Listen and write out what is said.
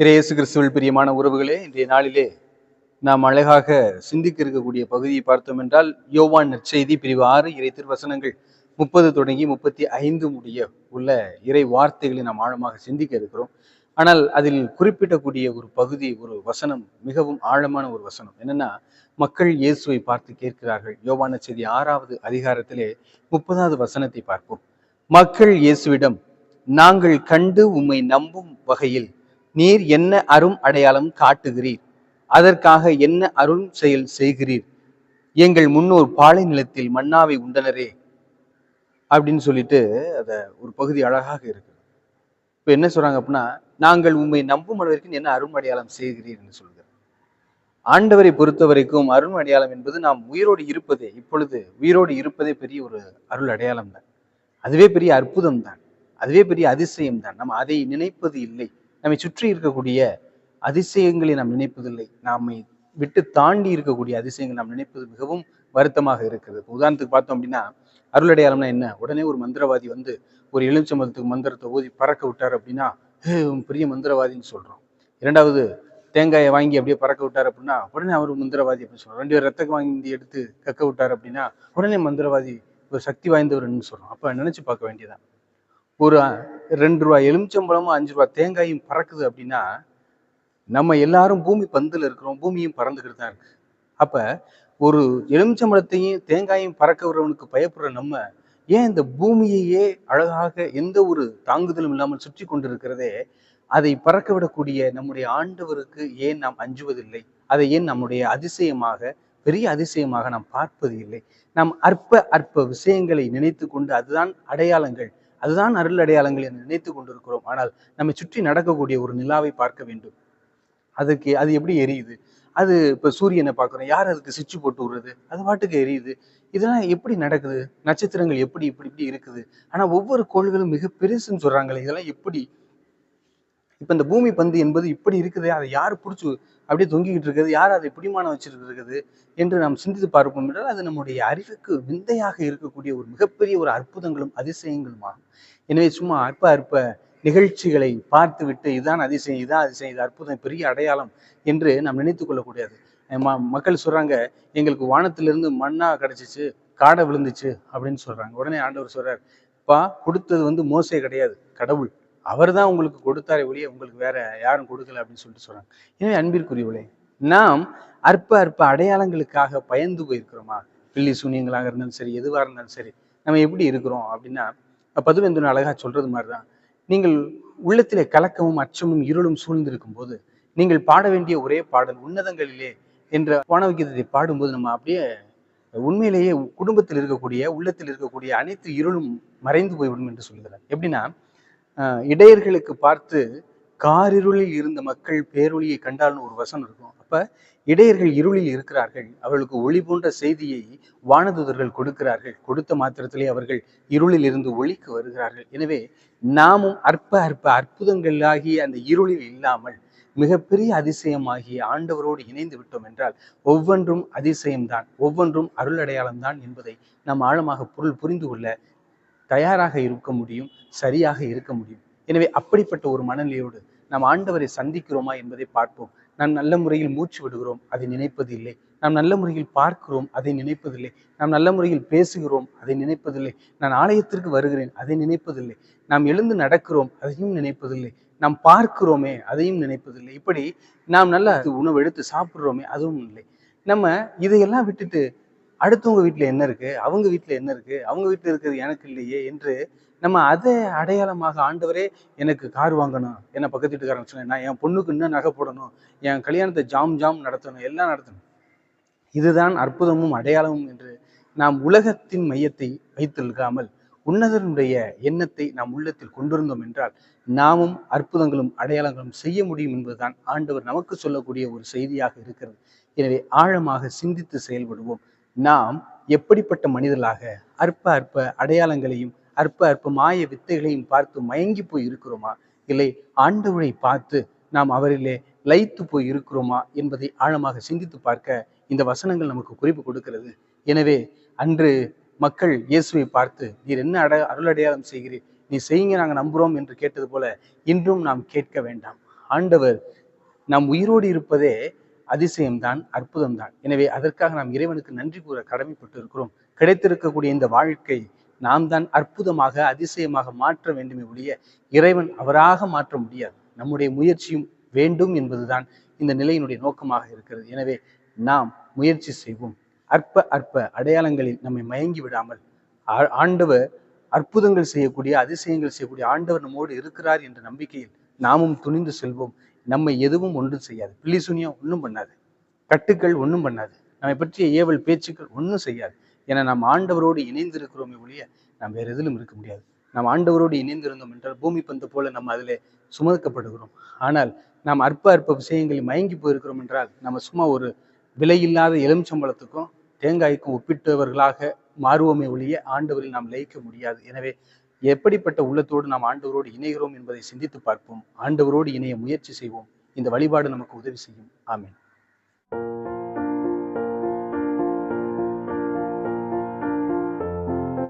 இயேசு கிறிஸ்துவில் பிரியமான உறவுகளே, இன்றைய நாளிலே நாம் அழகாக சிந்திக்க இருக்கக்கூடிய பகுதியை பார்த்தோம் என்றால், யோவான் நற்செய்தி பிரிவு 6 இறை திருவசனங்கள் 30 தொடங்கி 35 முடிய உள்ள இறை வார்த்தைகளை நாம் ஆழமாக சிந்திக்க இருக்கிறோம். ஆனால் அதில் குறிப்பிடக்கூடிய ஒரு பகுதி, ஒரு வசனம் மிகவும் ஆழமான ஒரு வசனம். என்னன்னா, மக்கள் இயேசுவை பார்த்து கேட்கிறார்கள். யோவான் நற்செய்தி 6வது அதிகாரத்திலே 30வது வசனத்தை பார்ப்போம். மக்கள் இயேசுவிடம், நாங்கள் கண்டு உம்மை நம்பும் வகையில் நீர் என்ன அரும் அடையாளம் காட்டுகிறீர்? அதற்காக என்ன அரும் செயல் செய்கிறீர்? எங்கள் முன்னோர் பாலை நிலத்தில் மன்னாவை உண்டனரே அப்படின்னு சொல்லிட்டு அத ஒரு பகுதி அழகாக இருக்கு. இப்ப என்ன சொல்றாங்க அப்படின்னா, நாங்கள் உண்மை நம்பும் அளவிற்கு என்ன அரும் அடையாளம் செய்கிறீர் என்று சொல்கிறார். ஆண்டவரை பொறுத்த வரைக்கும் அருள் அடையாளம் என்பது நாம் உயிரோடு இருப்பதே, இப்பொழுது உயிரோடு இருப்பதே பெரிய ஒரு அருள் அடையாளம் தான். அதுவே பெரிய அற்புதம் தான். அதுவே பெரிய அதிசயம் தான். நம்ம அதை நினைப்பது இல்லை. நம்மை சுற்றி இருக்கக்கூடிய அதிசயங்களை நாம் நினைப்பதில்லை. நம்மை விட்டு தாண்டி இருக்கக்கூடிய அதிசயங்கள் நாம் நினைப்பது மிகவும் வருத்தமாக இருக்குது. உதாரணத்துக்கு பார்த்தோம் அப்படின்னா, அருளடையாளம்னா என்ன? உடனே ஒரு மந்திரவாதி வந்து ஒரு எலுமிச்சம்பழத்துக்கு மந்திரத்தை ஓதி பறக்க விட்டார் அப்படின்னா, பெரிய மந்திரவாதின்னு சொல்றோம். இரண்டாவது, தேங்காயை வாங்கி அப்படியே பறக்க விட்டார் அப்படின்னா உடனே அவர் மந்திரவாதி அப்படின்னு சொல்றோம். 2 பேர் ரத்தம் வாங்கி எடுத்து கக்க விட்டார் அப்படின்னா உடனே மந்திரவாதி, ஒரு சக்தி வாய்ந்தவர்ன்னு சொல்றோம். அப்ப நினைச்சு பார்க்க வேண்டியதான். ஒரு 2 ரூபாய் எலுமிச்சம்பழமும் 5 ரூபாய் தேங்காயும் பறக்குது அப்படின்னா, நம்ம எல்லாரும் பூமி பந்துல இருக்கிறோம், பூமியும் பறந்துகிட்டு தான் இருக்கு. அப்ப ஒரு எலுமிச்சம்பழத்தையும் தேங்காயும் பறக்க விடுறவனுக்கு பயப்படுற நம்ம, ஏன் இந்த பூமியையே அழகாக எந்த ஒரு தாங்குதலும் இல்லாமல் சுற்றி கொண்டிருக்கிறதே, அதை பறக்க விடக்கூடிய நம்முடைய ஆண்டவருக்கு ஏன் நாம் அஞ்சுவதில்லை? அதை ஏன் நம்முடைய அதிசயமாக, பெரிய அதிசயமாக நாம் பார்ப்பது இல்லை? நாம் அற்ப அற்ப விஷயங்களை நினைத்து கொண்டு அதுதான் அடையாளங்கள், அதுதான் அருள் அடையாளங்கள் என்று நினைத்து கொண்டிருக்கிறோம். ஆனால் நம்மை சுற்றி நடக்கக்கூடிய ஒரு நிலாவை பார்க்க வேண்டும். அதுக்கு அது எப்படி எரியுது? அது இப்ப சூரியனை பார்க்குறோம். யார் அதுக்கு சுவிட்ச் போட்டு விடுறது? அது பாட்டுக்கு எரியுது. இதெல்லாம் எப்படி நடக்குது? நட்சத்திரங்கள் எப்படி இப்படி இப்படி இருக்குது? ஆனா ஒவ்வொரு கோள்களும் மிக பெருசுன்னு சொல்றாங்களே, இதெல்லாம் எப்படி? இப்ப இந்த பூமி பந்து என்பது இப்படி இருக்குது, அதை யார் புடிச்சு அப்படியே தொங்கிக்கிட்டு இருக்குது? யார் அதை பிடிமானம் வச்சிருக்கிறது என்று நாம் சிந்தித்து பார்ப்போம் என்றால், அது நம்முடைய அறிவுக்கு விந்தையாக இருக்கக்கூடிய ஒரு மிகப்பெரிய ஒரு அற்புதங்களும் அதிசயங்களுமாகும். எனவே சும்மா அற்ப அற்ப நிகழ்ச்சிகளை பார்த்துவிட்டு இதுதான் அதிசயம், இதுதான் அதிசயம், இது அற்புதம், பெரிய அடையாளம் என்று நாம் நினைத்துக் கொள்ளக்கூடாது. மக்கள் சொல்றாங்க, எங்களுக்கு வானத்திலிருந்து மன்னா கிடைச்சிச்சு, காடை விழுந்துச்சு அப்படின்னு சொல்றாங்க. உடனே ஆண்டவர் சொல்றார், பா கொடுத்தது வந்து மோசே கிடையாது, கடவுள். அவர் தான் உங்களுக்கு கொடுத்தாரே ஒழிய உங்களுக்கு வேற யாரும் கொடுக்கல அப்படின்னு சொல்லிட்டு சொல்றாங்க. எனவே அன்பிற்குரியவர்களே, நாம் அற்ப அற்ப அடையாளங்களுக்காக பயந்து போயிருக்கிறோமா? பில்லி சூனியங்களாக இருந்தாலும் சரி, எதுவா இருந்தாலும் சரி, நம்ம எப்படி இருக்கிறோம் அப்படின்னா, பதுவேந்தன் அழகா சொல்றது மாதிரிதான், நீங்கள் உள்ளத்திலே கலக்கமும் அச்சமும் இருளும் சூழ்ந்திருக்கும் போது நீங்கள் பாட வேண்டிய ஒரே பாடல் உன்னதங்களிலே என்ற வானவிகீதத்தை பாடும்போது நம்ம அப்படியே உண்மையிலேயே குடும்பத்தில் இருக்கக்கூடிய, உள்ளத்தில் இருக்கக்கூடிய அனைத்து இருளும் மறைந்து போய்விடும் என்று சொல்கிறார். எப்படின்னா, இடையர்களுக்கு பார்த்து காரிருளில் இருந்த மக்கள் பேரொளியை கண்டால்னு ஒரு வசனம் இருக்கும். அப்ப இடையர்கள் இருளில் இருக்கிறார்கள், அவர்களுக்கு ஒளி போன்ற செய்தியை வானதூதர்கள் கொடுக்கிறார்கள். கொடுத்த மாத்திரத்திலே அவர்கள் இருளில் இருந்து ஒளிக்கு வருகிறார்கள். எனவே நாமும் அற்ப அற்ப அற்புதங்களாகிய அந்த இருளில் இல்லாமல் மிகப்பெரிய அதிசயமாகிய ஆண்டவரோடு இணைந்து விட்டோம் என்றால் ஒவ்வொன்றும் அதிசயம்தான், ஒவ்வொன்றும் அருள் அடையாளம் தான் என்பதை நாம் ஆழமாக புரிந்து கொள்ள தயாராக இருக்க முடியும், சரியாக இருக்க முடியும். எனவே அப்படிப்பட்ட ஒரு மனநிலையோடு நாம் ஆண்டவரை சந்திக்கிறோமா என்பதை பார்ப்போம். நாம் நல்ல முறையில் மூச்சு விடுகிறோம், அதை நினைப்பது இல்லை. நாம் நல்ல முறையில் பார்க்கிறோம், அதை நினைப்பதில்லை. நாம் நல்ல முறையில் பேசுகிறோம், அதை நினைப்பதில்லை. நான் ஆலயத்திற்கு வருகிறேன், அதை நினைப்பதில்லை. நாம் எழுந்து நடக்கிறோம், அதையும் நினைப்பதில்லை. நாம் பார்க்கிறோமே, அதையும் நினைப்பதில்லை. இப்படி நாம் நல்ல உணவு எடுத்து சாப்பிடுறோமே, அதுவும் இல்லை. நம்ம இதையெல்லாம் விட்டுட்டு அடுத்தவங்க வீட்டுல என்ன இருக்கு, அவங்க வீட்டுல என்ன இருக்கு, அவங்க வீட்டுல இருக்கிறது எனக்கு இல்லையே என்று நம்ம அதை அடையாளமாக, ஆண்டவரே எனக்கு கார் வாங்கணும், என்ன பக்கத்து வீட்டுக்காரங்க சொன்னேன், நான் என் பொண்ணுக்கு இன்னும் நகை போடணும், என் கல்யாணத்தை ஜாம் ஜாம் நடத்தணும், எல்லாம் நடத்தணும், இதுதான் அற்புதமும் அடையாளமும் என்று நாம் உலகத்தின் மையத்தை வைத்திருக்காமல் உன்னதனுடைய எண்ணத்தை நாம் உள்ளத்தில் கொண்டிருந்தோம் என்றால் நாமும் அற்புதங்களும் அடையாளங்களும் செய்ய முடியும் என்பதுதான் ஆண்டவர் நமக்கு சொல்லக்கூடிய ஒரு செய்தியாக இருக்கிறது. எனவே ஆழமாக சிந்தித்து செயல்படுவோம். நாம் எப்படிப்பட்ட மனிதர்களாக அற்ப அற்ப அடையாளங்களையும் அற்ப அற்ப மாய வித்தைகளையும் பார்த்து மயங்கி போய் இருக்கிறோமா, இல்லை ஆண்டவரை பார்த்து நாம் அவரிலே லயித்து போய் இருக்கிறோமா என்பதை ஆழமாக சிந்தித்து பார்க்க இந்த வசனங்கள் நமக்கு குறிப்பு கொடுக்கிறது. எனவே அன்று மக்கள் இயேசுவை பார்த்து, நீர் என்ன அருள் அடையாளம் செய்கிறீர், நீ செய்யுங்க நாங்கள் நம்புறோம் என்று கேட்டது போல இன்றும் நாம் கேட்க வேண்டாம். ஆண்டவர் நாம் உயிரோடு இருப்பதே அதிசயம்தான், அற்புதம்தான். எனவே அதற்காக நாம் இறைவனுக்கு நன்றி கூற கடமைப்பட்டு இருக்கிறோம். கிடைத்திருக்கக்கூடிய இந்த வாழ்க்கை நாம் தான் அற்புதமாக, அதிசயமாக மாற்ற வேண்டுமே ஒழிய இறைவன் அவராக மாற்ற முடியாது. நம்முடைய முயற்சியும் வேண்டும் என்பதுதான் இந்த நிலையினுடைய நோக்கமாக இருக்கிறது. எனவே நாம் முயற்சி செய்வோம். அற்ப அற்ப அடையாளங்களில் நம்மை மயங்கி விடாமல் ஆண்டவர் அற்புதங்கள் செய்யக்கூடிய, அதிசயங்கள் செய்யக்கூடிய ஆண்டவர் நம்மோடு இருக்கிறார் என்ற நம்பிக்கையில் நாமும் துணிந்து செல்வோம். நம்மை எதுவும் ஒன்றும் செய்யாது. பில்லி சுனியம் ஒன்றும் பண்ணாது, கட்டுக்கள் ஒன்றும் பண்ணாது, நம்மை பற்றிய ஏவல் பேச்சுக்கள் ஒன்றும் செய்யாது. ஏன்னா நாம் ஆண்டவரோடு இணைந்திருக்கிறோமே ஒழிய நாம் வேற எதிலும் இருக்க முடியாது. நாம் ஆண்டவரோடு இணைந்திருந்தோம் என்றால் பூமி பந்து போல நம்ம அதிலே சுமக்கப்படுகிறோம். ஆனால் நாம் அற்ப அற்ப விஷயங்களில் மயங்கி போயிருக்கிறோம் என்றால் நம்ம சும்மா ஒரு விலையில்லாத எலுமிச்சம்பழத்துக்கும் தேங்காய்க்கும் ஒப்பிட்டவர்களாக மாறுவோமே ஒழிய ஆண்டவரில் நாம் லயிக்க முடியாது. எனவே எப்படிப்பட்ட உள்ளத்தோடு நாம் ஆண்டவரோடு இணைகிறோம் என்பதை சிந்தித்து பார்ப்போம். ஆண்டவரோடு இணைய முயற்சி செய்வோம். இந்த வழிபாடு நமக்கு உதவி செய்யும். ஆமென்.